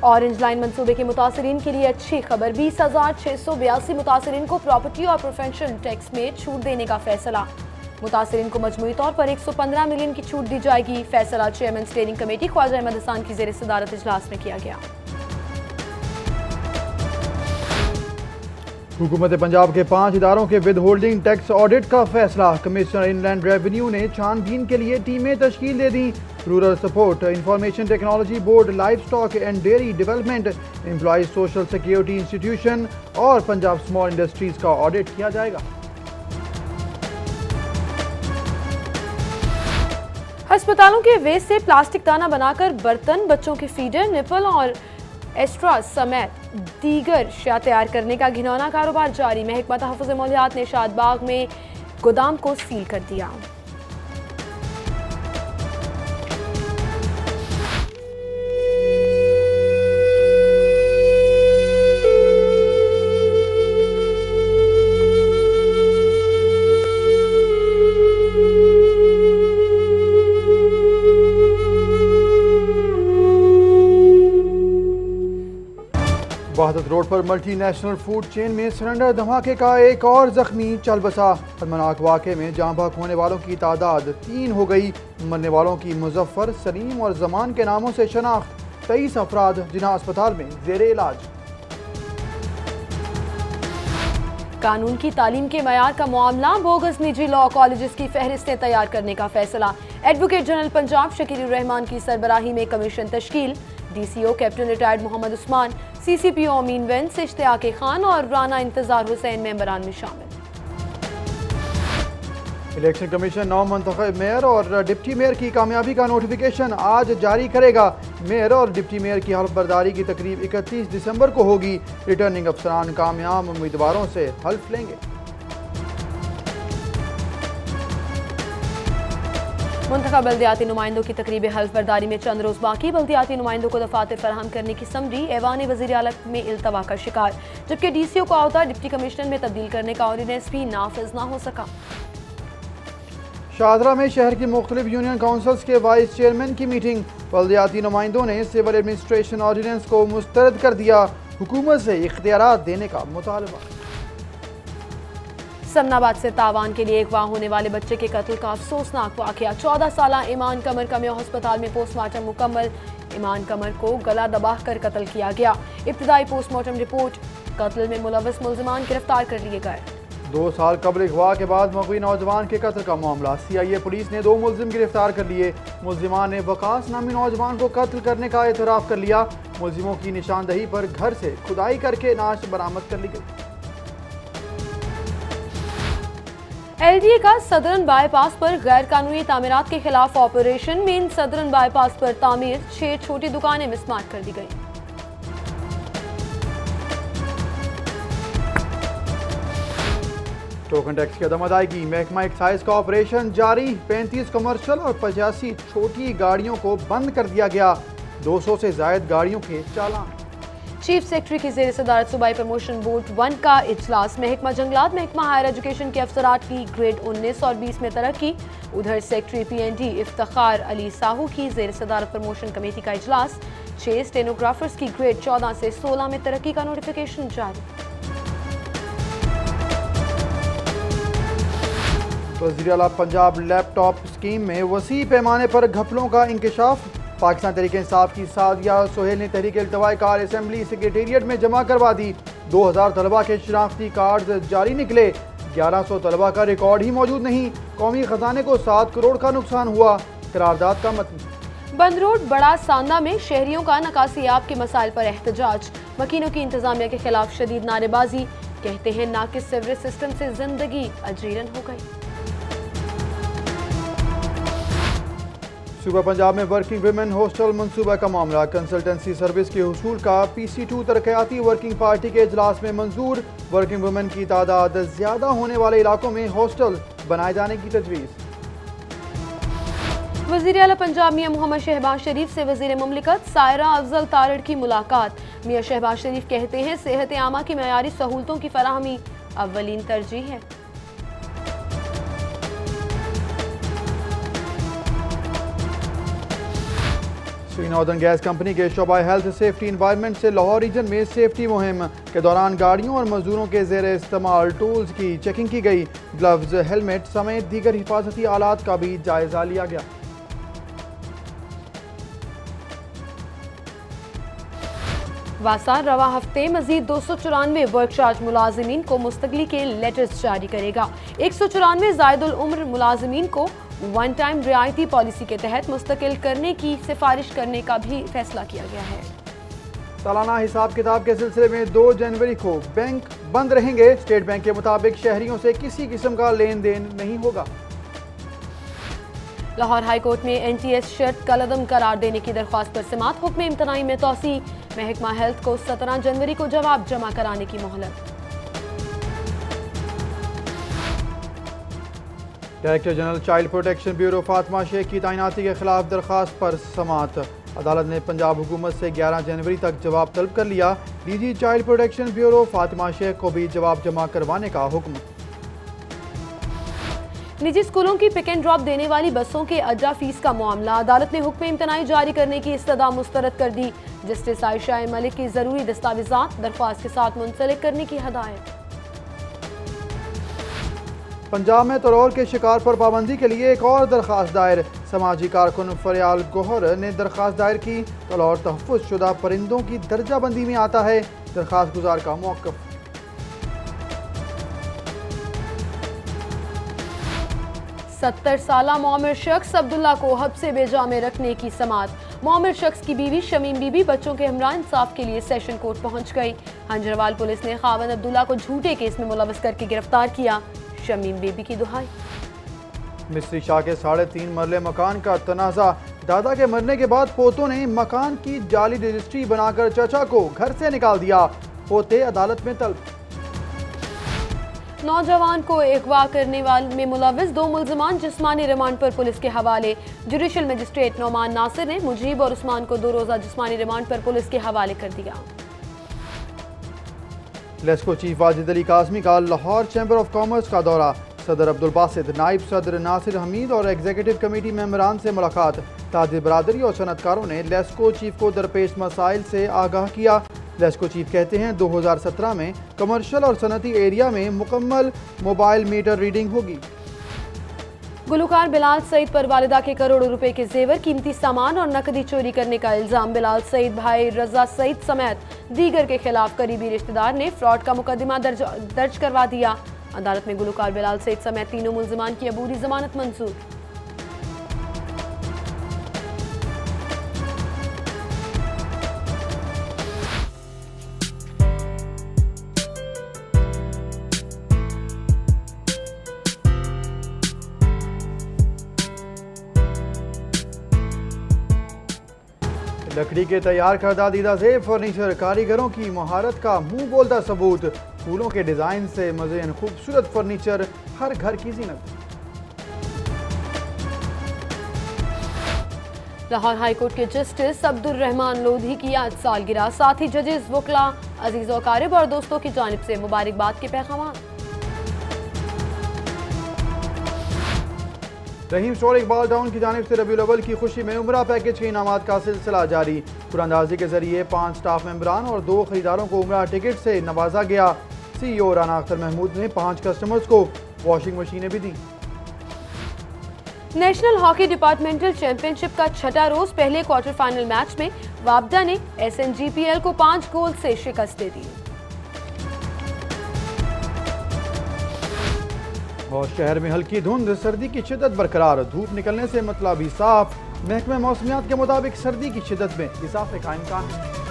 Orange line मंसूबे के मुतासरीन के लिए अच्छी खबर, 20,682 मुतासरीन को प्रॉपर्टी और प्रोफेशन टैक्स में छूट देने का फैसला। मुतासरीन को मजमूई तौर पर 115 मिलियन की छूट दी जाएगी। फैसला chairman steering committee Khawaja Ahmad Hasan की ज़ेर सदारत इजलास में किया गया। हुकूमत पंजाब के 5 इदारों के विद होल्डिंग टैक्स ऑडिट का फैसला। कमिश्नर इनलैंड रेवेन्यू ने छानबीन के लिए टीमें तश्कील दे दी। Rural support, information technology board, life stock and dairy development, employees social security institution और पंजाब स्मॉल इंडस्ट्रीज का ऑडिट किया जाएगा। अस्पतालों के वेस्ट से प्लास्टिक दाना बनाकर बर्तन, बच्चों के फीडर, निपल और एस्ट्रा समेत दीगर अशिया तैयार करने का घिनौना कारोबार जारी। महकमा तहफ़्फ़ुज़ माहौलियात ने शादबाग में गोदाम को सील कर दिया। वहादत रोड पर मल्टीनेशनल फूड चेन में सिलेंडर धमाके का एक और जख्मी चल बसा। खतरनाक वाक़े में जाँ बहक होने वालों की तादाद 3 हो गई। मरने वालों की मुजफ्फर, सलीम और जमान के नामों से शनाख्त। 23 अफराद जिन्ना अस्पताल में जेरे इलाज। कानून की तालीम के मयार का मामला, बोगस निजी लॉ कॉलेजेस की फहरिस्तें तैयार करने का फैसला। एडवोकेट जनरल पंजाब शकील रहमान की सरबराही में कमीशन तश्कील। DCO captain retired Mohammad Usman, CCPO Amin Wains, Ishtiaq Khan और राना इंतजार हुसैन मेंबरान में शामिल। इलेक्शन कमीशन 9 मुंतखब मेयर और डिप्टी मेयर की कामयाबी का नोटिफिकेशन आज जारी करेगा। मेयर और डिप्टी मेयर की हल्फ बर्दारी की तकरीब 31 दिसंबर को होगी। रिटर्निंग अफसरान कामयाब उम्मीदवारों से हल्फ लेंगे। मुंतखब बल्दियाती नुमाइंदों की तकरीब हल्फ बर्दारी में चंद रोज बाकी। बल्दियाती नुमाइंदों को दफातर फराहम करने की समरी ऐवान वज़ीर आला में इल्तवा का शिकार, जबकि DCO को अहदा डिप्टी कमिश्नर में तब्दील करने का ऑर्डिनेंस भी नाफिज न हो सका। शाहदरा में शहर की मुख्तलिफ यूनियन काउंसिल्स के वाइस चेयरमैन की मीटिंग। बल्दियाती नुमाइंदों ने सिविल एडमिनिस्ट्रेशन ऑर्डिनेंस को मुस्तरद कर दिया। हुकूमत से इख्तियारात देने का मुतालबा। समनाबाद से तावान के लिए अगवा होने वाले बच्चे के कत्ल का अफसोसनाक वाकया। 14 साला ईमान कमर का मेयो अस्पताल में पोस्टमार्टम मुकम्मल। ईमान कमर को गला दबाकर कर कत्ल किया गया। इब्तदाई पोस्टमार्टम रिपोर्ट, कत्ल में मुलव्वस मुल्जिमान गिरफ्तार कर लिए गए। 2 साल कबल अगवा के बाद मगवी नौजवान के कत्ल का मामला। CIA पुलिस ने 2 मुल्जिम गिरफ्तार कर लिए। मुल्जिमान ने वकास नामी नौजवान को कत्ल करने का एतराफ़ कर लिया। मुल्जिमों की निशानदही पर घर से खुदाई करके नाश बरामद कर ली गई। LDA का सदरन बाईपास पर गैर कानूनी तामीरात के खिलाफ ऑपरेशन। मेन सदरन बाईपास पर तामीर 6 छोटी दुकानें मिसमार कर दी गई। टोकन टैक्स की अदम अदायगी, महकमा एक्साइज का ऑपरेशन जारी। 35 कमर्शियल और 85 छोटी गाड़ियों को बंद कर दिया गया। 200 से जायद गाड़ियों के चालान। चीफ सेक्रेटरी की ज़ेर सदारत सूबाई प्रमोशन बोर्ड 1 का इजलास। महकमा जंगलात, महकमा हायर एजुकेशन के अफसरात की ग्रेड 19 और 20 में तरक्की। उधर सेक्रेटरी PND इफ्तिखार अली साहू की ज़ेर सदारत प्रमोशन कमेटी का इजलास। 6 स्टेनोग्राफर्स की ग्रेड 14 से 16 में तरक्की का नोटिफिकेशन जारी। वज़ीर आला पंजाब लैपटॉप स्कीम में वसी पैमाने पर घपलों का इंकशाफ। पाकिस्तान तहरीक इंसाफ की सादिया सोहेल ने तहरीक इल्तवाई कार असेंबली सेक्रेटेरिएट में जमा करवा दी। 2000 तलबा के शनाख्ती कार्ड जारी निकले। 1100 तलबा का रिकॉर्ड ही मौजूद नहीं। कौमी खजाने को 7 करोड़ का नुकसान हुआ। करारदाद का मतन। बंद रोड बड़ा सांदा में शहरियों का नकासियाब के मसाइल पर एहतजाज। मकीनों की इंतजामिया के खिलाफ शदीद नारेबाजी। कहते हैं नाकिस सीवरेज सिस्टम से जिंदगी अजीरन हो गई। सूबा पंजाब में वर्किंग वुमेन हॉस्टल मंसूबा का मामला। कंसल्टेंसी सर्विस के हुसूल का PC2 तरक्याती वर्किंग पार्टी के इजलास में मंजूर। वर्किंग वुमेन की तादाद ज्यादा होने वाले इलाकों में हॉस्टल बनाए जाने की तजवीज़। वज़ीर आला पंजाब मियां मोहम्मद शहबाज शरीफ से वज़ीर मुमलिकत सायरा अफजल तारड़ की मुलाकात। मियां शहबाज शरीफ कहते हैं सेहत आमा की मयारी सहूलतों की फराहमी अव्वलीन तरजीह है। श्री नॉर्दर्न गैस कंपनी के शोबा हेल्थ सेफ्टी इन्वायरमेंट से लाहौर रीजन में सेफ्टी मुहिम के दौरान गाड़ियों और मजदूरों के जेर इस्तेमाल टूल्स की चेकिंग की गई। ग्लव्स, हेलमेट समेत दीगर हिफाजती आलात का भी जायजा लिया गया। वासा रवा हफ्ते मजीद 294 वर्क चार्ज मुलाजिमीन को मुस्तकली के लेटर्स जारी करेगा। 194 जायदुल उम्र मुलाजिमीन को वन टाइम रियायती पॉलिसी के तहत मुस्तकिल करने की सिफारिश करने का भी फैसला किया गया है। सालाना हिसाब किताब के सिलसिले में 2 जनवरी को बैंक बंद रहेंगे। स्टेट बैंक के मुताबिक शहरियों से किसी किस्म का लेन देन नहीं होगा। लाहौर हाई कोर्ट में NTS शर्त कलअदम करार देने की दरख्वास्त पर समाअत। हुक्म इम्तनाई में तौसी। महकमा हेल्थ को 17 जनवरी को जवाब जमा कराने की मोहलत। Director general child protection bureau Fatima Sheikh की तैनाती के खिलाफ दरख्वास्त पर समाअत। अदालत ने पंजाब हुकूमत से 11 जनवरी तक जवाब तलब कर लिया। DG child protection bureau Fatima Sheikh को भी जवाब जमा करवाने का हुक्म। निजी स्कूलों की पिक एंड ड्रॉप देने वाली बसों के अड्डा फीस का मामला। अदालत ने हुक्म इम्तनाई जारी करने की इस्तदा मुस्तरद कर दी। जस्टिस आयशा मलिक की जरूरी दस्तावेजात दरख्वास्त के साथ मुंसलिक करने की हदायत। पंजाब में तरोल के शिकार पर पाबंदी के लिए एक और दरख्वास्त दायर। समाजी कारकुन फरियाल गोहर ने दरख्वास्त दायर की। तलौर तहफ़्फ़ुज़ शुदा परिंदों की दर्जा बंदी में आता है। दरख्वास्त गुजार का मौक़िफ़। 70 साला मोमिर शख्स अब्दुल्ला को हब्से बेजा में रखने की समाअत। मोमिर शख्स की बीवी शमीम बीबी बच्चों के हमरा इंसाफ के लिए सेशन कोर्ट पहुंच गई। हंजरवाल पुलिस ने खावन अब्दुल्ला को झूठे केस में मुलव्वस करके गिरफ्तार किया। शमीम बीबी की दुहाई। मिस्त्री शाह के 3.5 मरले मकान का तनाज़ा। दादा के मरने के बाद पोतों ने मकान की जाली रजिस्ट्री बनाकर चचा को घर से निकाल दिया। पोते अदालत में तलब। नौजवान को अगवा करने वाले में मुलव्वस 2 मुल्ज़िमान जिस्मानी रिमांड पर पुलिस के हवाले। जुडिशल मजिस्ट्रेट नौमान नासिर ने मुजीब और उस्मान को 2 रोज़ा जिस्मानी रिमांड पर पुलिस के हवाले कर दिया। लेस्को चीफ वाजिद अली काज़मी का लाहौर चैम्बर ऑफ कॉमर्स का दौरा। सदर अब्दुल बासित, नाइब सदर नासिर हमीद और एग्जीक्यूटिव कमेटी मेंबरान से मुलाकात। ताजिर बरादरी और सनतकारों ने लेस्को चीफ को दरपेश मसाइल से आगाह किया। लेस्को चीफ कहते हैं 2017 में कमर्शियल और सनती एरिया में मुकम्मल मोबाइल मीटर रीडिंग होगी। गुलकार बिलाल सईद पर वालिदा के करोड़ों रुपए के जेवर, कीमती सामान और नकदी चोरी करने का इल्जाम। बिलाल सईद भाई रजा सईद समेत दीगर के खिलाफ करीबी रिश्तेदार ने फ्रॉड का मुकदमा दर्ज करवा दिया। अदालत में गुलकार बिलाल सईद समेत 3 मुल्ज़िमान की अबूरी जमानत मंजूर। लकड़ी के तैयार करदा दीदा जेब फर्नीचर कारीगरों की महारत का मुंह बोलता सबूत। फूलों के डिजाइन से मज़ेन खूबसूरत फर्नीचर, हर घर की जीनत। लाहौर हाई कोर्ट के जस्टिस अब्दुल रहमान लोधी की आज सालगिरह। साथ ही जजेस, वकला, अजीज व कारिब और दोस्तों की जानिब से मुबारकबाद के पैगाम। रहीम स्टोर इकबाल टाउन की जानिब से रबीउल अव्वल की खुशी में उम्रा पैकेज के इनामात का सिलसिला जारी। कुरानंदाजी के जरिए 5 स्टाफ मेंबरान और 2 खरीदारों को उम्रा टिकट से नवाजा गया। CEO राना अख्तर महमूद ने 5 कस्टमर्स को वॉशिंग मशीनें भी दी। नेशनल हॉकी डिपार्टमेंटल चैंपियनशिप का 6ठा रोज पहले क्वार्टर फाइनल मैच में वापडा ने SNGPL को 5 गोल से शिकस्त दे दी। और शहर में हल्की धुंध, सर्दी की शिद्दत बरकरार। धूप निकलने से मतलब भी साफ। महकमे मौसमियात के मुताबिक सर्दी की शिद्दत में इजाफे का इम्कान है।